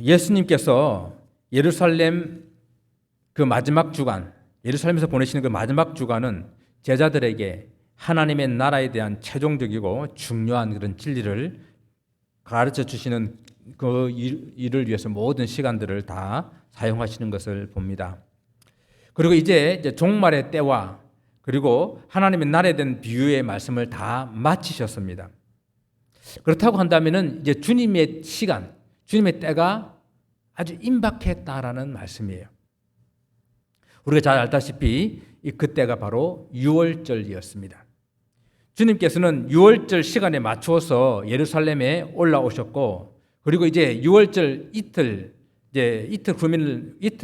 예수님께서 예루살렘 그 마지막 주간, 예루살렘에서 보내시는 그 마지막 주간은 제자들에게 하나님의 나라에 대한 최종적이고 중요한 그런 진리를 가르쳐 주시는 그 일을 위해서 모든 시간들을 다 사용하시는 것을 봅니다. 그리고 이제 종말의 때와 그리고 하나님의 나라에 대한 비유의 말씀을 다 마치셨습니다. 그렇다고 한다면은 이제 주님의 시간, 주님의 때가 아주 임박했다라는 말씀이에요. 우리가 잘 알다시피 그때가 바로 유월절이었습니다. 주님께서는 유월절 시간에 맞추어서 예루살렘에 올라오셨고, 그리고 이제 유월절 이틀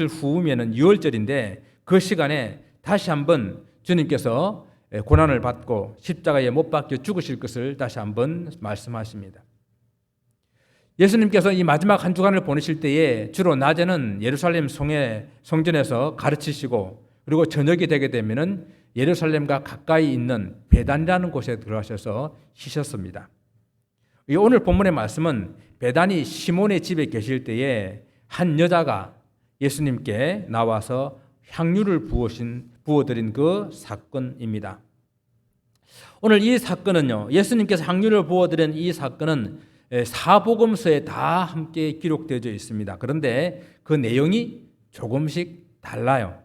후면은 유월절인데 그 시간에 다시 한번 주님께서 고난을 받고 십자가에 못 박혀 죽으실 것을 다시 한번 말씀하십니다. 예수님께서 이 마지막 한 주간을 보내실 때에 주로 낮에는 예루살렘 성전에서 가르치시고, 그리고 저녁이 되게 되면은 예루살렘과 가까이 있는 베단이라는 곳에 들어가셔서 쉬셨습니다. 오늘 본문의 말씀은 베단이 시몬의 집에 계실 때에 한 여자가 예수님께 나와서 향유를 부어드린 그 사건입니다. 오늘 이 사건은요, 예수님께서 향유를 부어드린 이 사건은 사복음서에 다 함께 기록되어 있습니다. 그런데 그 내용이 조금씩 달라요.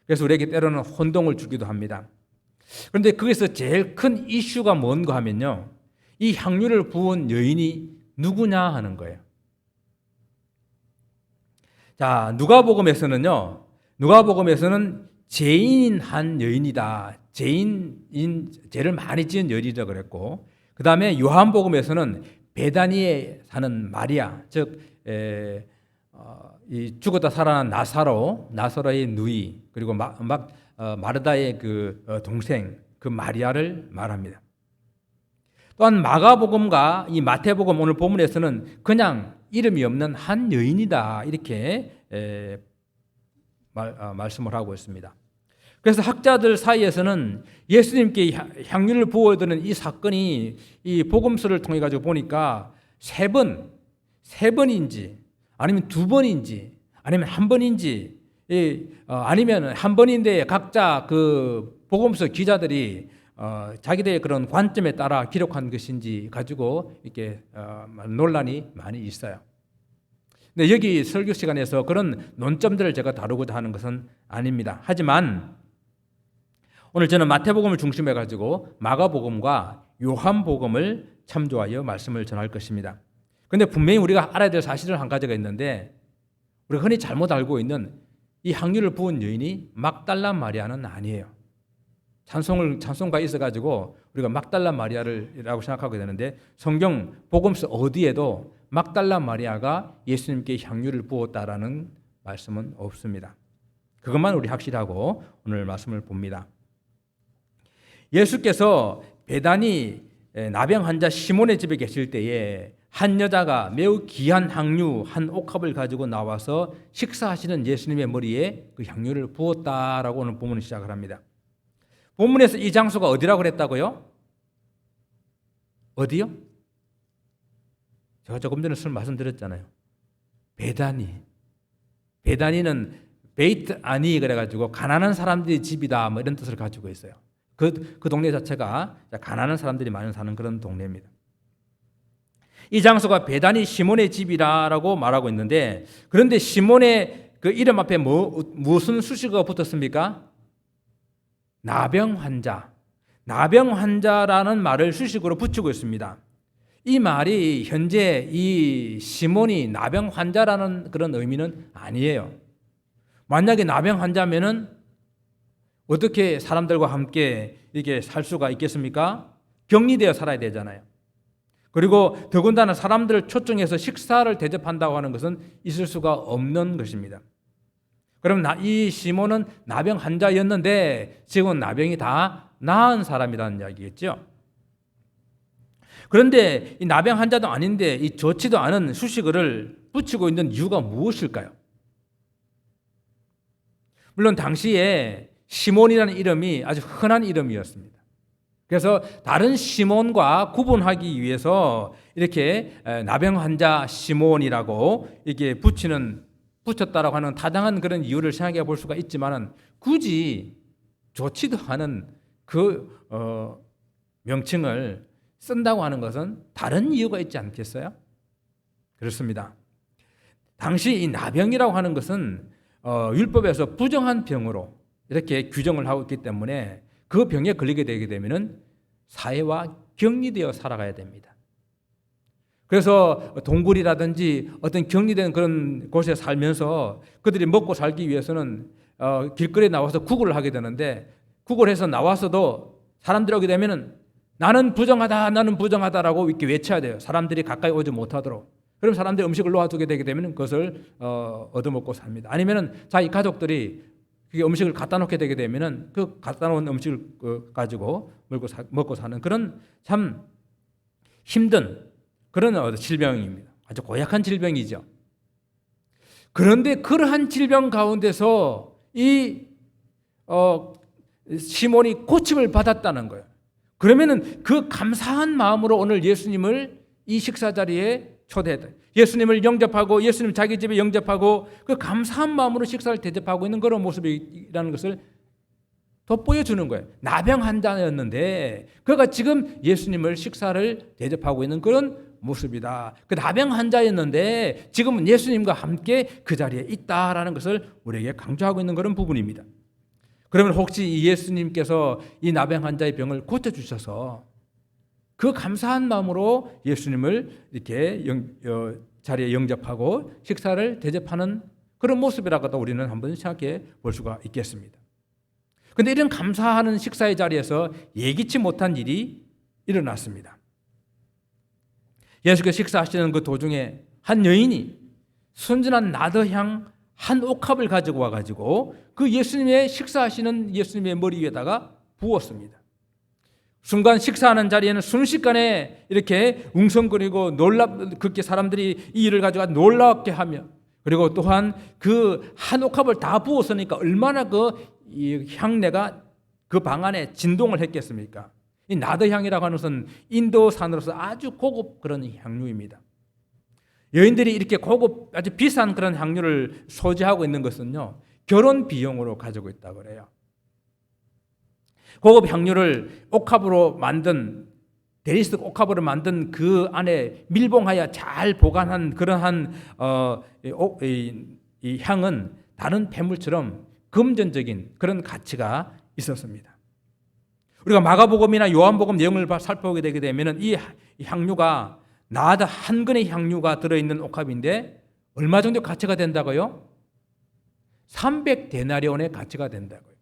그래서 우리에게 때로는 혼동을 주기도 합니다. 그런데 거기서 제일 큰 이슈가 뭔가 하면요, 이 향유를 부은 여인이 누구냐 하는 거예요. 자, 누가복음에서는 죄인인 한 여인이다. 죄를 많이 지은 여인이라 그랬고, 그 다음에 요한복음에서는 베다니에 사는 마리아, 즉 이 죽었다 살아난 나사로의 누이, 그리고 마르다의 그 동생, 그 마리아를 말합니다. 또한 마가복음과 이 마태복음 오늘 본문에서는 그냥 이름이 없는 한 여인이다 이렇게 말씀을 하고 있습니다. 그래서 학자들 사이에서는 예수님께 향유를 부어드리는 이 사건이 이 복음서를 통해 가지고 보니까 세 번인지 아니면 두 번인지 아니면 한 번인지 아니면 한 번인데 각자 그 복음서 기자들이 자기들의 그런 관점에 따라 기록한 것인지 가지고 이렇게 논란이 많이 있어요. 근데 여기 설교 시간에서 그런 논점들을 제가 다루고자 하는 것은 아닙니다. 하지만 오늘 저는 마태복음을 중심해 가지고 마가복음과 요한복음을 참조하여 말씀을 전할 것입니다. 그런데 분명히 우리가 알아야 될 사실은 한 가지가 있는데, 우리가 흔히 잘못 알고 있는 이 향유를 부은 여인이 막달라 마리아는 아니에요. 찬송가 있어가지고 우리가 막달라 마리아라고 생각하게 되는데, 성경 복음서 어디에도 막달라 마리아가 예수님께 향유를 부었다라는 말씀은 없습니다. 그것만 우리 확실하고 오늘 말씀을 봅니다. 예수께서 베다니 나병 환자 시몬의 집에 계실 때에 한 여자가 매우 귀한 향유 한 옥합을 가지고 나와서 식사하시는 예수님의 머리에 그 향유를 부었다라고 오늘 본문을 시작을 합니다. 본문에서 이 장소가 어디라고 그랬다고요? 어디요? 제가 조금 전에 말씀드렸잖아요. 베다니는 베이트 아니 그래가지고 가난한 사람들의 집이다 뭐 이런 뜻을 가지고 있어요. 그 동네 자체가 가난한 사람들이 많이 사는 그런 동네입니다. 이 장소가 베다니 시몬의 집이라고 말하고 있는데, 그런데 시몬의 그 이름 앞에 무슨 수식어가 붙었습니까? 나병 환자라는 말을 수식어로 붙이고 있습니다. 이 말이 현재 이 시몬이 나병 환자라는 그런 의미는 아니에요. 만약에 나병 환자면은 어떻게 사람들과 함께 이렇게 살 수가 있겠습니까? 격리되어 살아야 되잖아요. 그리고 더군다나 사람들을 초청해서 식사를 대접한다고 하는 것은 있을 수가 없는 것입니다. 그럼 이 시몬은 나병 환자였는데 지금은 나병이 다 나은 사람이라는 이야기겠죠. 그런데 이 나병 환자도 아닌데 이 좋지도 않은 수식어를 붙이고 있는 이유가 무엇일까요? 물론 당시에 시몬이라는 이름이 아주 흔한 이름이었습니다. 그래서 다른 시몬과 구분하기 위해서 이렇게 나병 환자 시몬이라고 이렇게 붙였다라고 하는 타당한 그런 이유를 생각해 볼 수가 있지만은 굳이 좋지도 않은 그 명칭을 쓴다고 하는 것은 다른 이유가 있지 않겠어요? 그렇습니다. 당시 이 나병이라고 하는 것은 율법에서 부정한 병으로 이렇게 규정을 하고 있기 때문에 그 병에 걸리게 되게 되면은 사회와 격리되어 살아가야 됩니다. 그래서 동굴이라든지 어떤 격리된 그런 곳에 살면서 그들이 먹고 살기 위해서는 길거리에 나와서 구걸을 하게 되는데 구걸해서 나와서도 사람들이 오게 되면은 나는 부정하다, 나는 부정하다라고 이렇게 외쳐야 돼요. 사람들이 가까이 오지 못하도록. 그럼 사람들이 음식을 놓아두게 되게 되면 그것을 얻어먹고 삽니다. 아니면은 자기 가족들이 그게 음식을 갖다 놓게 되게 되면은 그 갖다 놓은 음식을 가지고 먹고 사는 그런 참 힘든 그런 질병입니다. 아주 고약한 질병이죠. 그런데 그러한 질병 가운데서 이 시몬이 고침을 받았다는 거예요. 그러면은 그 감사한 마음으로 오늘 예수님을 이 식사 자리에 초대했다. 예수님을 영접하고 예수님 자기 집에 영접하고 그 감사한 마음으로 식사를 대접하고 있는 그런 모습이라는 것을 돋보여 주는 거예요. 나병 환자였는데 그가 지금 예수님을 식사를 대접하고 있는 그런 모습이다. 그 나병 환자였는데 지금은 예수님과 함께 그 자리에 있다라는 것을 우리에게 강조하고 있는 그런 부분입니다. 그러면 혹시 예수님께서 이 나병 환자의 병을 고쳐주셔서 그 감사한 마음으로 예수님을 이렇게 자리에 영접하고 식사를 대접하는 그런 모습이라고도 우리는 한번 생각해 볼 수가 있겠습니다. 그런데 이런 감사하는 식사의 자리에서 예기치 못한 일이 일어났습니다. 예수께서 식사하시는 그 도중에 한 여인이 순진한 나더향 한 옥합을 가지고 와가지고 그 예수님의 식사하시는 예수님의 머리 위에다가 부었습니다. 순간 식사하는 자리에는 순식간에 이렇게 웅성거리고 그렇게 사람들이 이 일을 가지고 놀랍게 하며 그리고 또한 그 한 옥합을 다 부었으니까 얼마나 이 향내가 그 방 안에 진동을 했겠습니까? 이 나더향이라고 하는 것은 인도산으로서 아주 고급 그런 향료입니다. 여인들이 이렇게 고급 아주 비싼 그런 향료를 소지하고 있는 것은요 결혼 비용으로 가지고 있다고 그래요. 고급 향료를 옥합으로 만든 데리스 옥합으로 만든 그 안에 밀봉하여 잘 보관한 그러한 이 향은 다른 폐물처럼 금전적인 그런 가치가 있었습니다. 우리가 마가복음이나 요한복음 내용을 살펴보게 되게 되면은 이 향료가 나다 한 근의 향료가 들어있는 옥합인데 얼마 정도 가치가 된다고요? 300데나리온의 가치가 된다고요.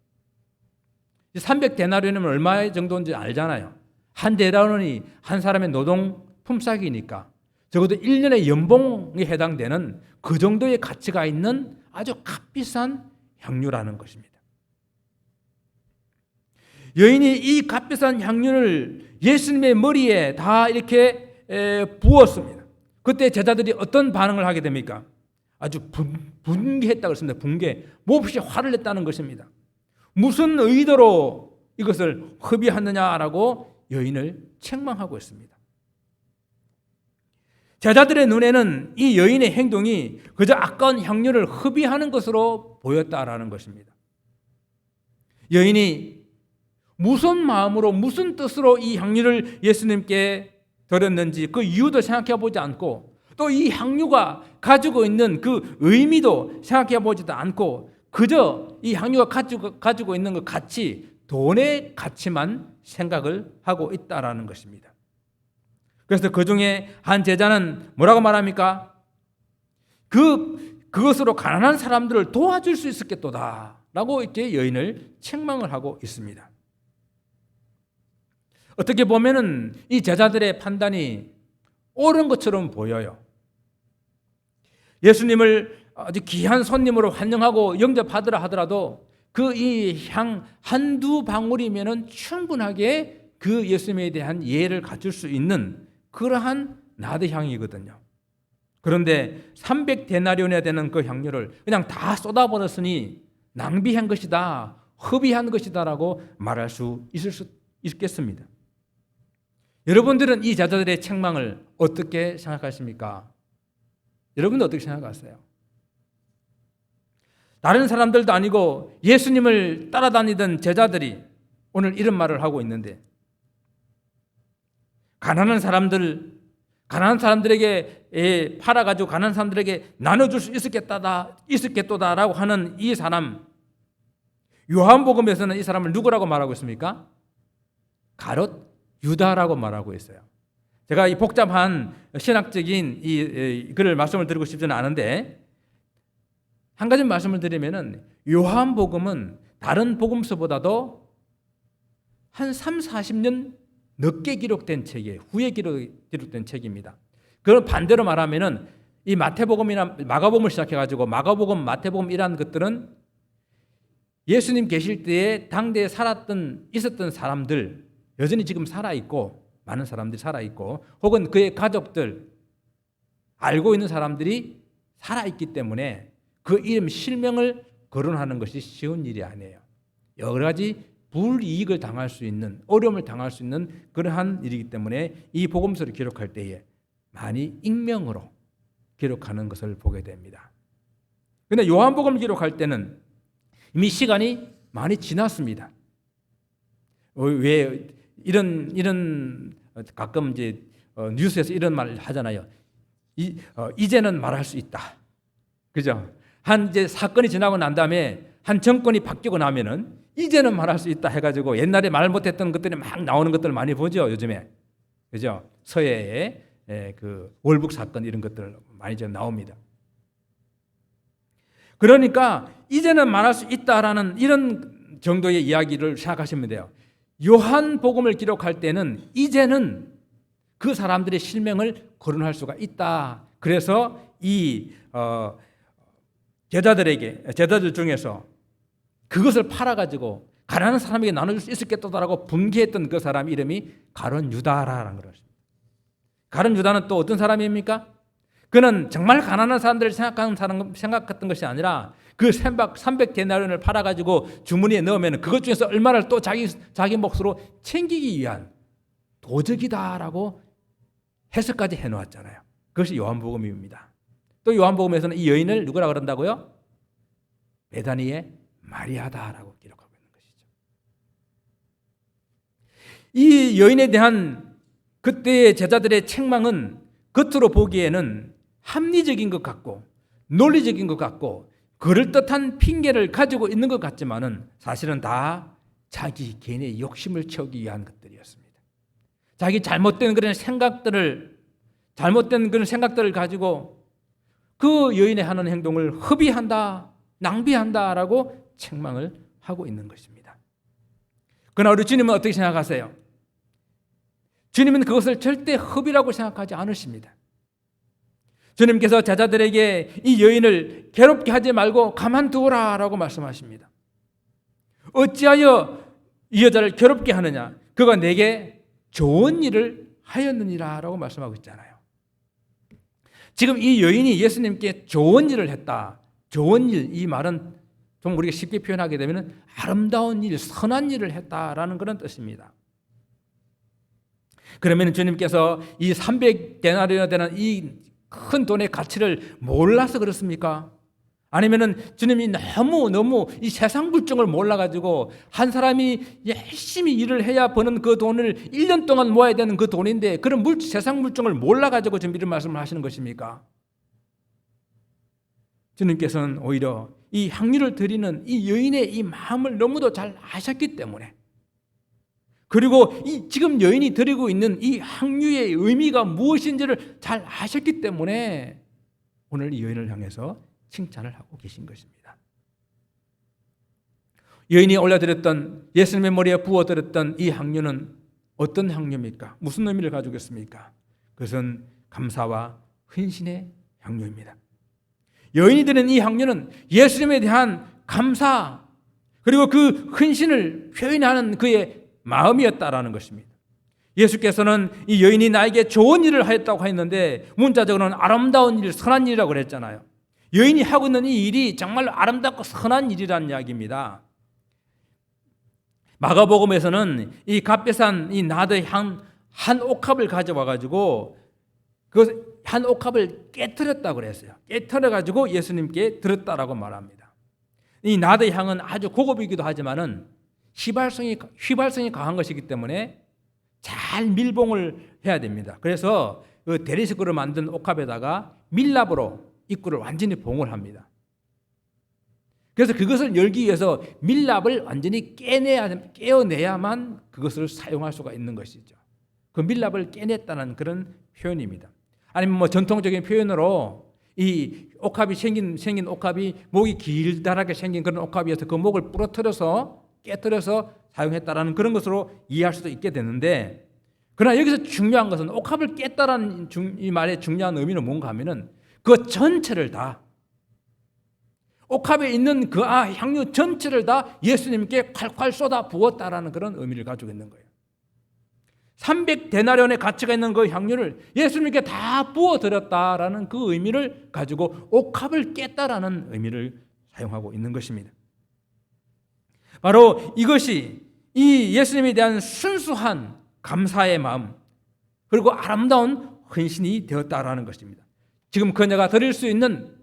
300데나리온이면 얼마 정도인지 알잖아요. 한 데나리온이 한 사람의 노동 품삯이니까 적어도 1년의 연봉에 해당되는 그 정도의 가치가 있는 아주 값비싼 향료라는 것입니다. 여인이 이 값비싼 향료를 예수님의 머리에 다 이렇게 부었습니다. 그때 제자들이 어떤 반응을 하게 됩니까? 아주 분개했다고 했습니다. 분개. 몹시 화를 냈다는 것입니다. 무슨 의도로 이것을 허비하느냐라고 여인을 책망하고 있습니다. 제자들의 눈에는 이 여인의 행동이 그저 아까운 향료를 허비하는 것으로 보였다라는 것입니다. 여인이 무슨 마음으로 무슨 뜻으로 이 향료를 예수님께 드렸는지 그 이유도 생각해 보지 않고 또 이 향료가 가지고 있는 그 의미도 생각해 보지도 않고 그저 이 향료가 가지고 있는 그 가치, 돈의 가치만 생각을 하고 있다라는 것입니다. 그래서 그 중에 한 제자는 뭐라고 말합니까? 그것으로 가난한 사람들을 도와줄 수 있었겠도다 라고 이렇게 여인을 책망을 하고 있습니다. 어떻게 보면은 이 제자들의 판단이 옳은 것처럼 보여요. 예수님을 아주 귀한 손님으로 환영하고 영접하더라 하더라도 그 이 향 한두 방울이면은 충분하게 그 예수님에 대한 이해를 갖출 수 있는 그러한 나드향이거든요. 그런데 300데나리온에 되는 그 향료를 그냥 다 쏟아버렸으니 낭비한 것이다, 허비한 것이다라고 말할 수 있겠습니다. 여러분들은 이 제자들의 책망을 어떻게 생각하십니까? 여러분은 어떻게 생각하세요? 다른 사람들도 아니고 예수님을 따라다니던 제자들이 오늘 이런 말을 하고 있는데, 가난한 사람들에게 팔아가지고 가난한 사람들에게 나눠줄 수 있었겠도다라고 하는 이 사람, 요한복음에서는 이 사람을 누구라고 말하고 있습니까? 가롯 유다라고 말하고 있어요. 제가 이 복잡한 신학적인 이 글을 말씀을 드리고 싶지는 않은데, 한 가지 말씀을 드리면은 요한복음은 다른 복음서보다도 한 30-40년 늦게 기록된 책이에요. 후에 기록된 책입니다. 그런 반대로 말하면은 이 마태복음이나 마가복음을 시작해가지고 마가복음, 마태복음 이런 것들은 예수님 계실 때에 당대에 있었던 사람들, 여전히 지금 살아있고, 많은 사람들이 살아있고, 혹은 그의 가족들, 알고 있는 사람들이 살아있기 때문에 그 이름 실명을 거론하는 것이 쉬운 일이 아니에요. 여러 가지 불이익을 당할 수 있는, 어려움을 당할 수 있는 그러한 일이기 때문에 이 복음서를 기록할 때에 많이 익명으로 기록하는 것을 보게 됩니다. 그런데 요한복음을 기록할 때는 이미 시간이 많이 지났습니다. 왜 이런 가끔 이제 뉴스에서 이런 말을 하잖아요. 이제는 말할 수 있다. 그죠? 한 이제 사건이 지나고 난 다음에 한 정권이 바뀌고 나면은 이제는 말할 수 있다 해가지고 옛날에 말 못했던 것들이 막 나오는 것들 많이 보죠, 요즘에. 그죠? 서해의 그 월북 사건 이런 것들 많이 좀 나옵니다. 그러니까 이제는 말할 수 있다라는 이런 정도의 이야기를 생각하시면 돼요. 요한복음을 기록할 때는 이제는 그 사람들의 실명을 거론할 수가 있다. 그래서 이 제자들 중에서 그것을 팔아가지고 가난한 사람에게 나눠줄 수 있었겠다라고 분개했던 그 사람 이름이 가룟 유다라는 것입니다. 가룟 유다는 또 어떤 사람입니까? 그는 정말 가난한 사람들을 생각했던 것이 아니라 그 300데나리온을 팔아가지고 주머니에 넣으면 그것 중에서 얼마를 또 자기 몫으로 챙기기 위한 도적이다라고 해석까지 해놓았잖아요. 그것이 요한복음입니다. 또 요한복음에서는 이 여인을 누구라고 그런다고요? 베다니의 마리아다라고 기록하고 있는 것이죠. 이 여인에 대한 그때의 제자들의 책망은 겉으로 보기에는 합리적인 것 같고 논리적인 것 같고 그럴듯한 핑계를 가지고 있는 것 같지만은 사실은 다 자기 개인의 욕심을 채우기 위한 것들이었습니다. 자기 잘못된 그런 생각들을 가지고 그 여인의 하는 행동을 허비한다, 낭비한다라고 책망을 하고 있는 것입니다. 그러나 우리 주님은 어떻게 생각하세요? 주님은 그것을 절대 허비라고 생각하지 않으십니다. 주님께서 제자들에게 이 여인을 괴롭게 하지 말고 가만두어라라고 말씀하십니다. 어찌하여 이 여자를 괴롭게 하느냐? 그가 내게 좋은 일을 하였느니라라고 말씀하고 있잖아요. 지금 이 여인이 예수님께 좋은 일을 했다. 좋은 일, 이 말은 좀 우리가 쉽게 표현하게 되면 아름다운 일, 선한 일을 했다라는 그런 뜻입니다. 그러면 주님께서 이 300데나리온이나 되는 이 큰 돈의 가치를 몰라서 그렇습니까? 아니면은 주님이 너무 이 세상 물정을 몰라가지고 한 사람이 열심히 일을 해야 버는 그 돈을 1년 동안 모아야 되는 그 돈인데 그런 세상 물정을 몰라가지고 지금 이런 말씀을 하시는 것입니까? 주님께서는 오히려 이 향유를 드리는 이 여인의 이 마음을 너무도 잘 아셨기 때문에, 그리고 이 지금 여인이 드리고 있는 이 향유의 의미가 무엇인지를 잘 아셨기 때문에 오늘 이 여인을 향해서 칭찬을 하고 계신 것입니다. 여인이 올려드렸던, 예수님의 머리에 부어드렸던 이 향유는 어떤 향유입니까? 무슨 의미를 가지고 있습니까? 그것은 감사와 헌신의 향유입니다. 여인이 드린 이 향유는 예수님에 대한 감사 그리고 그 헌신을 표현하는 그의 마음이었다라는 것입니다. 예수께서는 이 여인이 나에게 좋은 일을 하였다고 했는데 문자적으로는 아름다운 일, 선한 일이라고 그랬잖아요. 여인이 하고 있는 이 일이 정말 아름답고 선한 일이라는 이야기입니다. 마가복음에서는 이 값비싼 이 나드의 한 옥합을 가져와 가지고 그 한 옥합을 깨트렸다고 그랬어요. 깨트려 가지고 예수님께 드렸다라고 말합니다. 이 나드 향은 아주 고급이기도 하지만은 휘발성이 강한 것이기 때문에 잘 밀봉을 해야 됩니다. 그래서 그 대리석으로 만든 옥합에다가 밀랍으로 입구를 완전히 봉을 합니다. 그래서 그것을 열기 위해서 밀랍을 완전히 깨어내야만 그것을 사용할 수가 있는 것이죠. 그 밀랍을 깨냈다는 그런 표현입니다. 아니면 뭐 전통적인 표현으로 이 옥합이 생긴 옥합이 목이 길다랗게 생긴 그런 옥합이어서 그 목을 부러뜨려서 깨뜨려서 사용했다라는 그런 것으로 이해할 수도 있게 되는데, 그러나 여기서 중요한 것은 옥합을 깼다라는 이 말의 중요한 의미는 뭔가 하면은 그 전체를 다, 옥합에 있는 그 향유 전체를 다 예수님께 콸콸 쏟아 부었다라는 그런 의미를 가지고 있는 거예요. 300데나리온의 가치가 있는 그 향유를 예수님께 다 부어드렸다라는 그 의미를 가지고 옥합을 깼다라는 의미를 사용하고 있는 것입니다. 바로 이것이 이 예수님에 대한 순수한 감사의 마음, 그리고 아름다운 헌신이 되었다라는 것입니다. 지금 그녀가 드릴 수 있는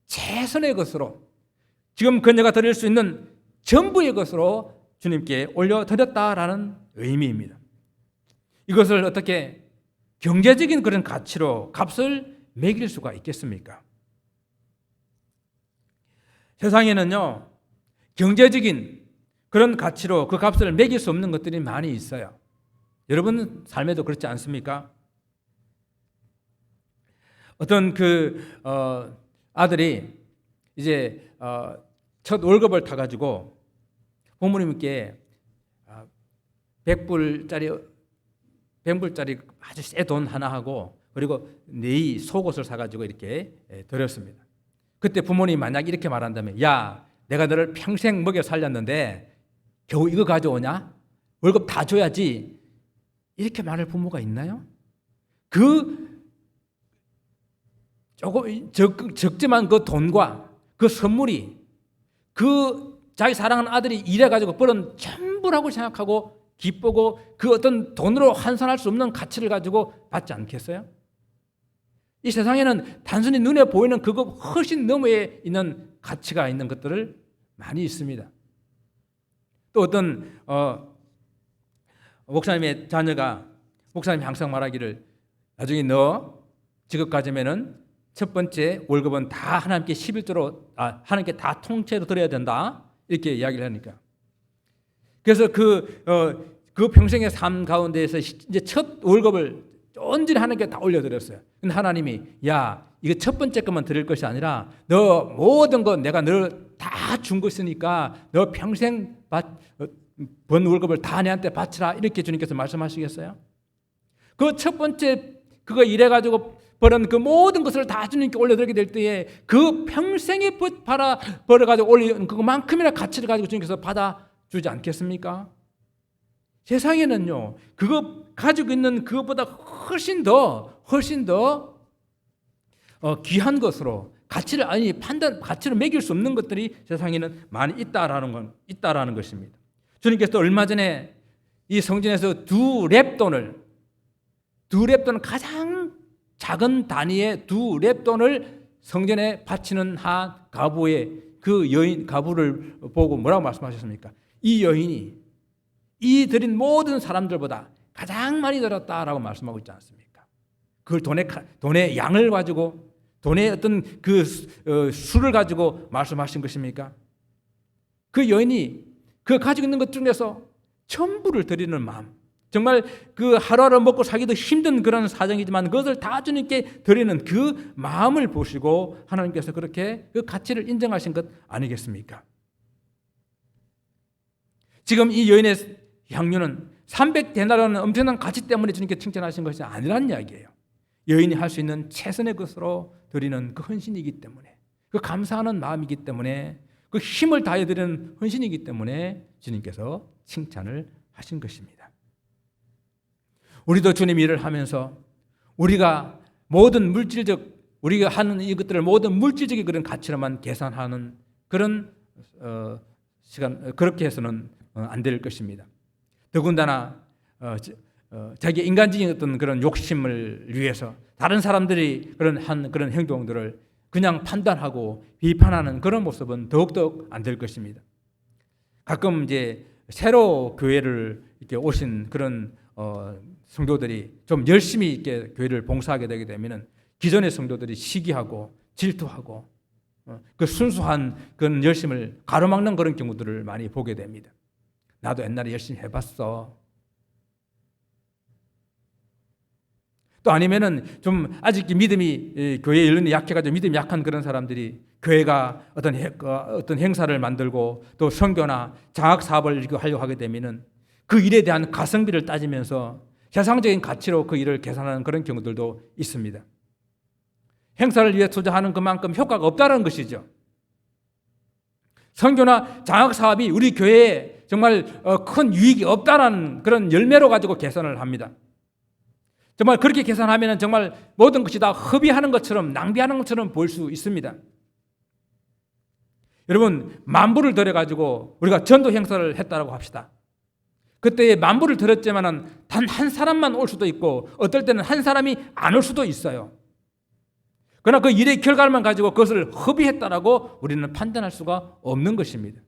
최선의 것으로, 지금 그녀가 드릴 수 있는 전부의 것으로 주님께 올려드렸다라는 의미입니다. 이것을 어떻게 경제적인 그런 가치로 값을 매길 수가 있겠습니까? 세상에는요, 경제적인 그런 가치로 그 값을 매길 수 없는 것들이 많이 있어요. 여러분 삶에도 그렇지 않습니까? 어떤 아들이 이제 첫 월급을 타가지고 부모님께 100불짜리 아주 새 돈 하나 하고, 그리고 네이 속옷을 사가지고 이렇게 드렸습니다. 그때 부모님이 만약 이렇게 말한다면, 야, 내가 너를 평생 먹여 살렸는데 겨우 이거 가져오냐? 월급 다 줘야지. 이렇게 말할 부모가 있나요? 그 조금 적지만 그 돈과 그 선물이 그 자기 사랑하는 아들이 일해가지고 벌은 전부라고 생각하고 기쁘고 그 어떤 돈으로 환산할 수 없는 가치를 가지고 받지 않겠어요? 이 세상에는 단순히 눈에 보이는 그거 훨씬 너머에 있는 가치가 있는 것들을 많이 있습니다. 또 어떤 목사님의 자녀가, 목사님이 항상 말하기를, 나중에 너 직업 가지면은 첫 번째 월급은 다 하나님께 11조로 하나님께 다 통째로 드려야 된다, 이렇게 이야기를 하니까, 그래서 그 평생의 삶 가운데에서 이제 첫 월급을 온전히 하나님께 다 올려드렸어요. 근데 하나님이, 야, 이거 첫 번째 것만 드릴 것이 아니라 너 모든 거 내가 너 다 준 것이니까 너 평생 번 월급을 다 내한테 바치라, 이렇게 주님께서 말씀하시겠어요? 그 첫 번째 그거 일해가지고 벌은 그 모든 것을 다 주님께 올려드리게 될 때에 그 평생에 벌어가지고 올린 그만큼이나 가치를 가지고 주님께서 받아주지 않겠습니까? 세상에는요, 그거 가지고 있는 그것보다 훨씬 더 귀한 것으로 가치를 매길 수 없는 것들이 세상에는 많이 있다라는 것입니다. 주님께서 얼마 전에 이 성전에서 두 렙돈을 가장 작은 단위의 두 렙돈을 성전에 바치는 한 가부의 그 가부를 보고 뭐라고 말씀하셨습니까? 이 여인이 이 드린 모든 사람들보다 가장 많이 들었다라고 말씀하고 있지 않습니까? 그걸 돈의 양을 가지고, 돈의 어떤 그 수를 가지고 말씀하신 것입니까? 그 여인이 그 가지고 있는 것 중에서 전부를 드리는 마음, 정말 그 하루하루 먹고 살기도 힘든 그런 사정이지만 그것을 다 주님께 드리는 그 마음을 보시고 하나님께서 그렇게 그 가치를 인정하신 것 아니겠습니까? 지금 이 여인의 향유는 300데나리온은 엄청난 가치 때문에 주님께 칭찬하신 것이 아니란 이야기예요. 여인이 할 수 있는 최선의 것으로 드리는 그 헌신이기 때문에, 그 감사하는 마음이기 때문에, 그 힘을 다해 드리는 헌신이기 때문에 주님께서 칭찬을 하신 것입니다. 우리도 주님 일을 하면서 우리가 우리가 하는 이것들을 모든 물질적인 그런 가치로만 계산하는 그런 시간, 그렇게 해서는 안 될 것입니다. 더군다나 자기 인간적인 어떤 그런 욕심을 위해서 다른 사람들이 그런 행동들을 그냥 판단하고 비판하는 그런 모습은 더욱더 안 될 것입니다. 가끔 이제 새로 교회를 이렇게 오신 그런 성도들이 좀 열심히 이렇게 교회를 봉사하게 되게 되면은 기존의 성도들이 시기하고 질투하고 그 순수한 그런 열심을 가로막는 그런 경우들을 많이 보게 됩니다. 나도 옛날에 열심히 해봤어. 또 아니면은 좀 아직 믿음이 교회 연륜이 약해가지고 믿음이 약한 그런 사람들이 교회가 어떤 행사를 만들고 또 선교나 장학 사업을 하려고 하게 되면은 그 일에 대한 가성비를 따지면서 세상적인 가치로 그 일을 계산하는 그런 경우들도 있습니다. 행사를 위해 투자하는 그만큼 효과가 없다는 것이죠. 선교나 장학 사업이 우리 교회에 정말 큰 유익이 없다는 그런 열매로 가지고 계산을 합니다. 정말 그렇게 계산하면 정말 모든 것이 다 허비하는 것처럼 낭비하는 것처럼 보일 수 있습니다. 여러분, 만불을 들여가지고 우리가 전도 행사를 했다고 합시다. 그때 만불을 들였지만 단 한 사람만 올 수도 있고 어떨 때는 한 사람이 안 올 수도 있어요. 그러나 그 일의 결과만 가지고 그것을 허비했다라고 우리는 판단할 수가 없는 것입니다.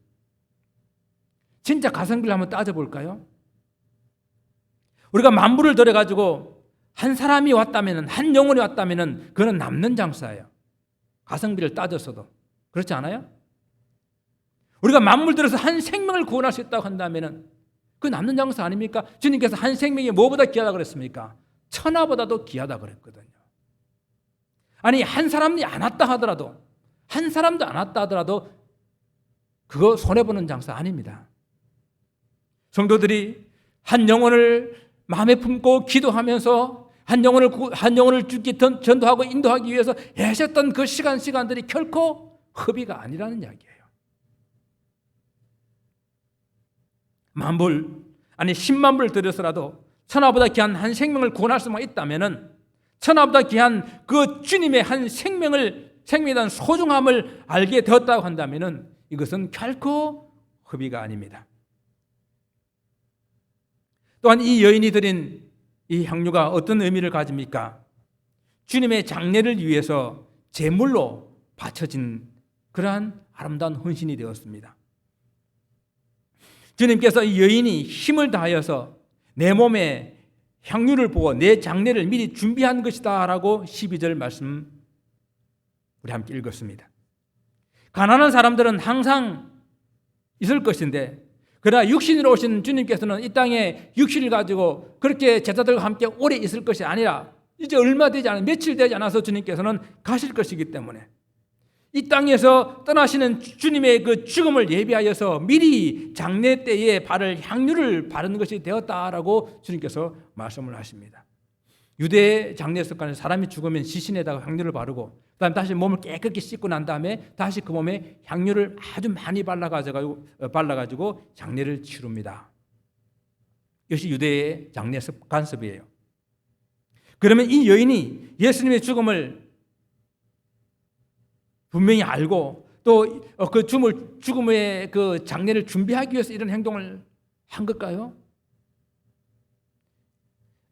진짜 가성비를 한번 따져볼까요? 우리가 만불을 들여가지고 한 사람이 왔다면, 한 영혼이 왔다면 그는 남는 장사예요. 가성비를 따졌어도. 그렇지 않아요? 우리가 만불 들여서 한 생명을 구원할 수 있다고 한다면 그 남는 장사 아닙니까? 주님께서 한 생명이 뭐보다 귀하다 그랬습니까? 천하보다도 귀하다 그랬거든요. 아니, 한 사람이 안 왔다 하더라도, 한 사람도 안 왔다 하더라도 그거 손해보는 장사 아닙니다. 성도들이 한 영혼을 마음에 품고 기도하면서 한 영혼을 죽기 전도하고 인도하기 위해서 애썼던 그 시간들이 결코 허비가 아니라는 이야기예요. 만불, 아니 10만 불 들여서라도 천하보다 귀한 한 생명을 구원할 수만 있다면은 천하보다 귀한 그 주님의 한 생명에 대한 소중함을 알게 되었다고 한다면은 이것은 결코 허비가 아닙니다. 또한 이 여인이 드린 이 향유가 어떤 의미를 가집니까? 주님의 장례를 위해서 제물로 바쳐진 그러한 아름다운 헌신이 되었습니다. 주님께서 이 여인이 힘을 다하여서 내 몸에 향유를 부어 내 장례를 미리 준비한 것이다 라고 12절 말씀 우리 함께 읽었습니다. 가난한 사람들은 항상 있을 것인데 그러나 육신으로 오신 주님께서는 이 땅에 육신을 가지고 그렇게 제자들과 함께 오래 있을 것이 아니라 이제 얼마 되지 않아 며칠 되지 않아서 주님께서는 가실 것이기 때문에 이 땅에서 떠나시는 주님의 그 죽음을 예비하여서 미리 장례 때에 바를 향유를 바르는 것이 되었다라고 주님께서 말씀을 하십니다. 유대 장례 습관에서 사람이 죽으면 시신에다가 향유를 바르고 그다음 다시 몸을 깨끗이 씻고 난 다음에 다시 그 몸에 향유를 아주 많이 발라가지고 장례를 치릅니다. 이것이 유대의 장례 관습이에요. 그러면 이 여인이 예수님의 죽음을 분명히 알고 또 그 죽음의 그 장례를 준비하기 위해서 이런 행동을 한 걸까요?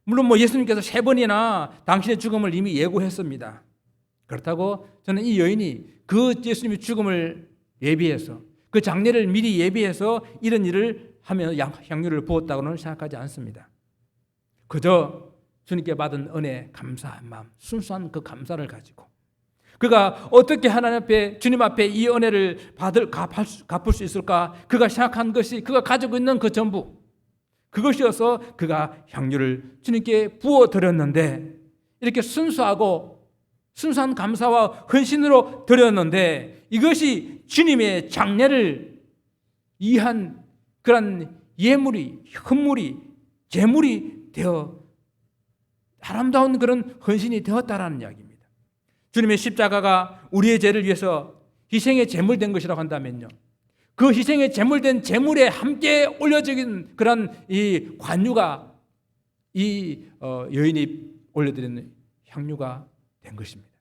물론 예수님께서 3번이나 당신의 죽음을 이미 예고했습니다. 그렇다고 저는 이 여인이 그 예수님의 죽음을 예비해서 그 장례를 미리 예비해서 이런 일을 하며 향유를 부었다고는 생각하지 않습니다. 그저 주님께 받은 은혜, 감사한 마음, 순수한 그 감사를 가지고 그가 어떻게 하나님 앞에 주님 앞에 이 은혜를 갚을 수 있을까? 그가 생각한 것이 그가 가지고 있는 그 전부 그것이어서 그가 향유를 주님께 부어드렸는데 이렇게 순수한 감사와 헌신으로 드렸는데 이것이 주님의 장례를 위한 그런 예물이, 헌물이, 제물이 되어 아름다운 그런 헌신이 되었다라는 이야기입니다. 주님의 십자가가 우리의 죄를 위해서 희생의 제물된 것이라고 한다면요. 그 희생의 제물된 제물에 함께 올려진 그런 이 관유가 이 여인이 올려드리는 향유가 된 것입니다.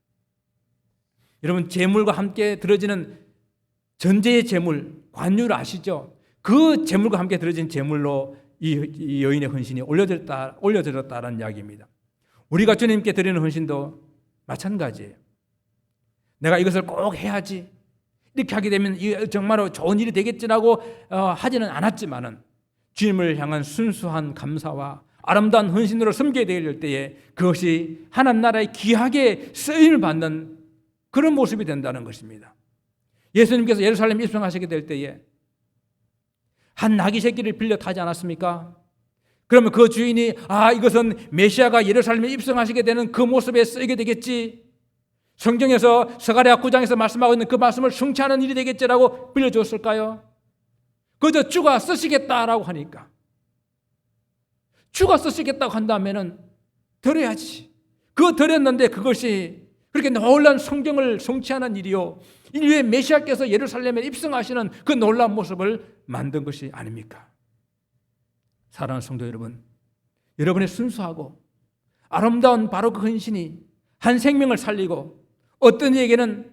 여러분 제물과 함께 들어지는 전제의 제물 관유를 아시죠? 그 제물과 함께 들어진 제물로 이 여인의 헌신이 올려드렸다는 이야기입니다. 우리가 주님께 드리는 헌신도 마찬가지예요. 내가 이것을 꼭 해야지, 이렇게 하게 되면 정말로 좋은 일이 되겠지라고 하지는 않았지만은 주님을 향한 순수한 감사와 아름다운 헌신으로 섬겨야 될 때에 그것이 하나님 나라에 귀하게 쓰임을 받는 그런 모습이 된다는 것입니다. 예수님께서 예루살렘 입성하시게 될 때에 한 나귀 새끼를 빌려 타지 않았습니까? 그러면 그 주인이 이것은 메시아가 예루살렘에 입성하시게 되는 그 모습에 쓰이게 되겠지, 성경에서 스가랴 9장에서 말씀하고 있는 그 말씀을 성취하는 일이 되겠지라고 빌려줬을까요? 그저 주가 쓰시겠다라고 하니까, 주가 쓰시겠다고 한다면은 드려야지. 그거 드렸는데 그것이 그렇게 놀라운 성경을 성취하는 일이요, 인류의 메시아께서 예루살렘에 입성하시는 그 놀라운 모습을 만든 것이 아닙니까? 사랑하는 성도 여러분, 여러분의 순수하고 아름다운 바로 그 헌신이 한 생명을 살리고 어떤 이에게는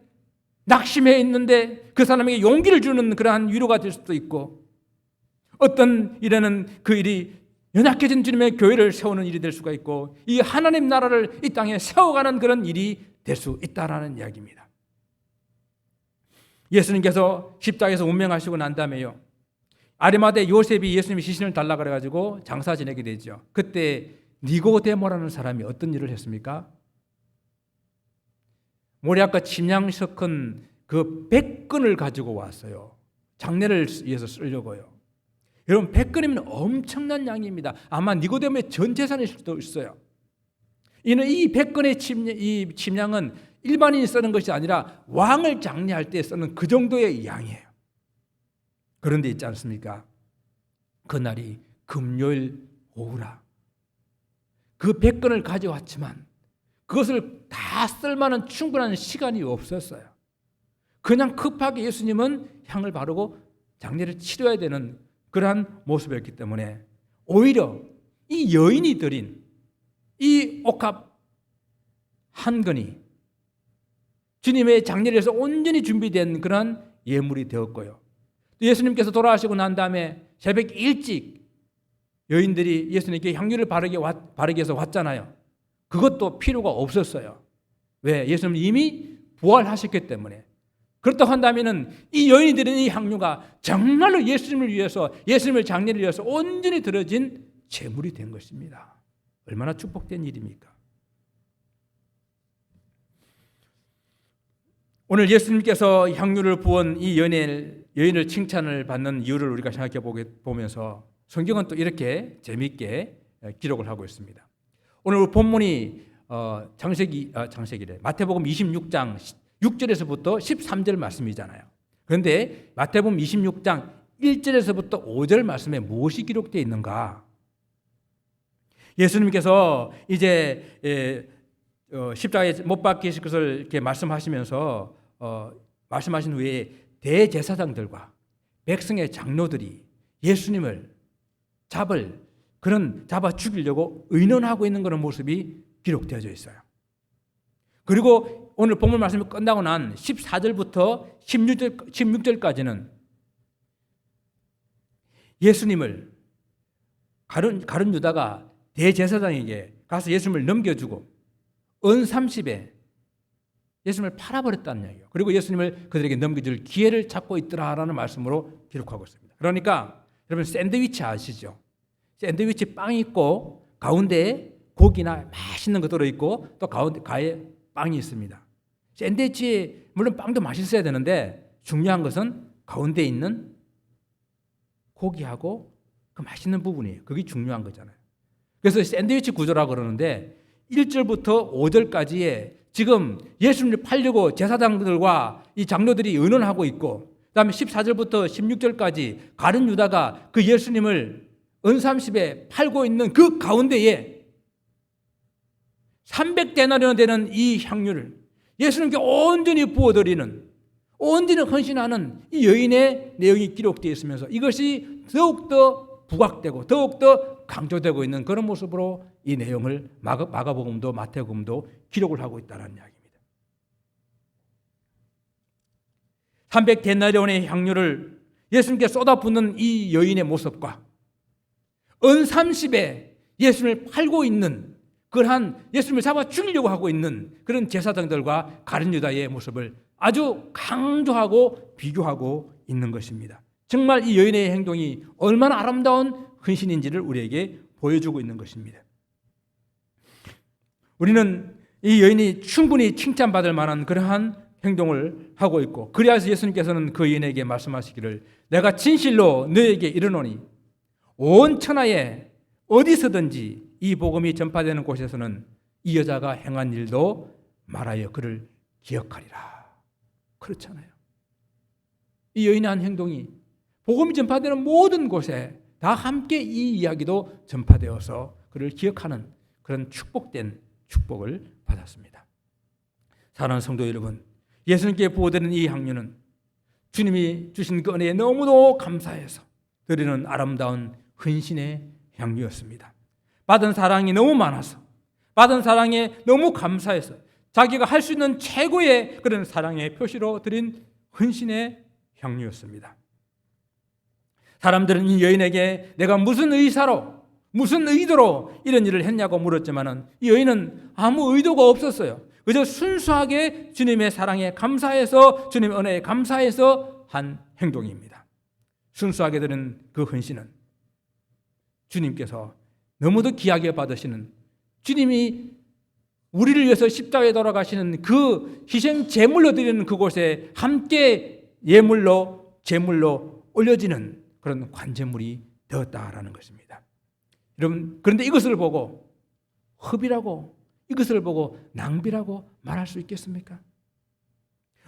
낙심해 있는데 그 사람에게 용기를 주는 그러한 위로가 될 수도 있고, 어떤 일에는 그 일이 연약해진 주님의 교회를 세우는 일이 될 수가 있고, 이 하나님 나라를 이 땅에 세워가는 그런 일이 될 수 있다라는 이야기입니다. 예수님께서 십자가에서 운명하시고 난 다음에요, 아리마대 요셉이 예수님이 시신을 달라 그래가지고 장사 지내게 되죠. 그때 니고데모라는 사람이 어떤 일을 했습니까? 모리아과 침향 섞은 그 100근을 가지고 왔어요. 장례를 위해서 쓰려고요. 여러분, 100근이면 엄청난 양입니다. 아마 니고데모의 전 재산일 수도 있어요. 이는 이 100근의 침향은 일반인이 쓰는 것이 아니라 왕을 장례할 때 쓰는 그 정도의 양이에요. 그런데 있지 않습니까? 그날이 금요일 오후라. 그 100근을 가져왔지만 그것을 다 쓸 만한 충분한 시간이 없었어요. 그냥 급하게 예수님은 향을 바르고 장례를 치러야 되는 그러한 모습이었기 때문에 오히려 이 여인이 드린 이 옥합 한 근이 주님의 장례를 위해서 온전히 준비된 그런 예물이 되었고요. 예수님께서 돌아가시고 난 다음에 새벽 일찍 여인들이 예수님께 향유를 바르게 해서 왔잖아요. 그것도 필요가 없었어요. 왜? 예수님은 이미 부활하셨기 때문에. 그렇다고 한다면 이 여인이 드린 이 향유가 정말로 예수님을 위해서, 예수님의 장례를 위해서 온전히 드려진 제물이 된 것입니다. 얼마나 축복된 일입니까? 오늘 예수님께서 향유를 부은 이 여인을 칭찬을 받는 이유를 우리가 생각해 보면서 성경은 또 이렇게 재미있게 기록을 하고 있습니다. 오늘 본문이 마태복음 26장 6절에서부터 13절 말씀이잖아요. 그런데 마태복음 26장 1절에서부터 5절 말씀에 무엇이 기록되어 있는가? 예수님께서 이제 십자가에 못 박히실 것을 이렇게 말씀하시면서 말씀하신 후에 대제사장들과 백성의 장로들이 예수님을 잡아 죽이려고 의논하고 있는 그런 모습이 기록되어져 있어요. 그리고 오늘 본문 말씀이 끝나고 난 14절부터 16절까지는 예수님을 가룟 유다가 대제사장에게 가서 예수님을 넘겨주고 은 30에 예수님을 팔아버렸다는 이야기예요. 그리고 예수님을 그들에게 넘겨줄 기회를 찾고 있더라라는 말씀으로 기록하고 있습니다. 그러니까 여러분, 샌드위치 아시죠? 샌드위치 빵이 있고 가운데에 고기나 맛있는 거 들어있고 또 가에 빵이 있습니다. 샌드위치에 물론 빵도 맛있어야 되는데 중요한 것은 가운데 있는 고기하고 그 맛있는 부분이에요. 그게 중요한 거잖아요. 그래서 샌드위치 구조라고 그러는데 1절부터 5절까지에 지금 예수님을 팔려고 제사장들과 이 장로들이 의논하고 있고, 그다음에 14절부터 16절까지 가룟 유다가 그 예수님을 은 30에 팔고 있는 그 가운데에 300데나리온 되는 이 향유를 예수님께 온전히 부어드리는, 온전히 헌신하는 이 여인의 내용이 기록되어 있으면서 이것이 더욱더 부각되고 더욱더 강조되고 있는 그런 모습으로 이 내용을 마가복음도 마태복음도 기록을 하고 있다는 이야기입니다. 300데나리온의 향유를 예수님께 쏟아붓는 이 여인의 모습과 언삼십에 예수님을 팔고 있는 그러한 예수님을 잡아 죽이려고 하고 있는 그런 제사장들과 가룟 유다의 모습을 아주 강조하고 비교하고 있는 것입니다. 정말 이 여인의 행동이 얼마나 아름다운 헌신인지를 우리에게 보여주고 있는 것입니다. 우리는 이 여인이 충분히 칭찬받을 만한 그러한 행동을 하고 있고, 그래서 예수님께서는 그 여인에게 말씀하시기를 내가 진실로 너에게 이르노니 온 천하에 어디서든지 이 복음이 전파되는 곳에서는 이 여자가 행한 일도 말하여 그를 기억하리라. 그렇잖아요. 이 여인의 한 행동이 복음이 전파되는 모든 곳에 다 함께 이 이야기도 전파되어서 그를 기억하는 그런 축복된 축복을 받았습니다. 사랑하는 성도 여러분, 예수님께 부어드리는 이 향유는 주님이 주신 그 은혜에 너무도 감사해서 드리는 아름다운 헌신의 향유였습니다. 받은 사랑이 너무 많아서, 받은 사랑에 너무 감사해서 자기가 할 수 있는 최고의 그런 사랑의 표시로 드린 헌신의 향유였습니다. 사람들은 이 여인에게 내가 무슨 의사로, 무슨 의도로 이런 일을 했냐고 물었지만은 이 여인은 아무 의도가 없었어요. 그저 순수하게 주님의 사랑에 감사해서, 주님의 은혜에 감사해서 한 행동입니다. 순수하게 드린 그 헌신은 주님께서 너무도 귀하게 받으시는, 주님이 우리를 위해서 십자가에 돌아가시는 그 희생 제물로 드리는 그곳에 함께 예물로, 제물로 올려지는 그런 관제물이 되었다라는 것입니다. 여러분, 그런데 이것을 보고 흡이라고, 이것을 보고 낭비라고 말할 수 있겠습니까?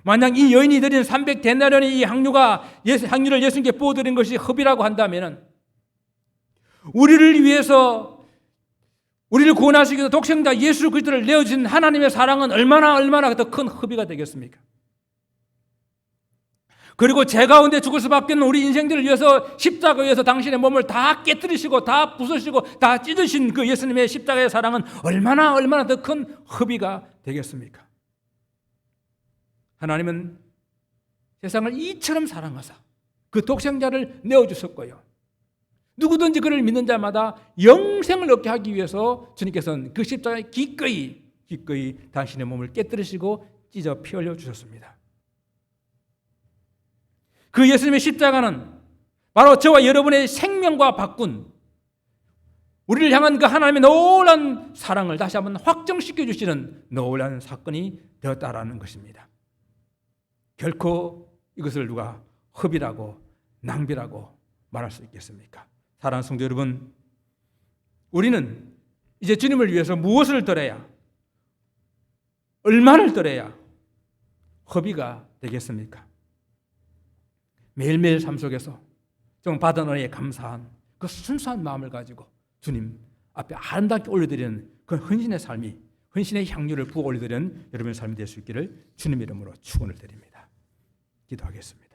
만약 이 여인이 드린 300데나리온의 이 향유를 예수님께 부어드린 것이 흡이라고 한다면 우리를 위해서, 우리를 구원하시기 위해서 독생자 예수 그리스도를 내어주신 하나님의 사랑은 얼마나 더 큰 흡의가 되겠습니까? 그리고 제 가운데 죽을 수밖에 없는 우리 인생들을 위해서 십자가에 의해서 당신의 몸을 다 깨뜨리시고 다 부수시고 다 찢으신 그 예수님의 십자가의 사랑은 얼마나 더 큰 흡의가 되겠습니까? 하나님은 세상을 이처럼 사랑하사 그 독생자를 내어주셨고요, 누구든지 그를 믿는 자마다 영생을 얻게 하기 위해서 주님께서는 그 십자가에 기꺼이 당신의 몸을 깨뜨리시고 찢어 피 흘려 주셨습니다. 그 예수님의 십자가는 바로 저와 여러분의 생명과 바꾼, 우리를 향한 그 하나님의 놀라운 사랑을 다시 한번 확정시켜 주시는 놀라운 사건이 되었다라는 것입니다. 결코 이것을 누가 흡이라고 낭비라고 말할 수 있겠습니까? 사랑하는 성도 여러분, 우리는 이제 주님을 위해서 무엇을 드려야, 얼마를 드려야 흡의가 되겠습니까? 매일매일 삶 속에서 좀 받은 은혜에 감사한 그 순수한 마음을 가지고 주님 앞에 아름답게 올려드리는 그 헌신의 삶이, 헌신의 향유를 부어 올려드리는 여러분의 삶이 될 수 있기를 주님의 이름으로 축원을 드립니다. 기도하겠습니다.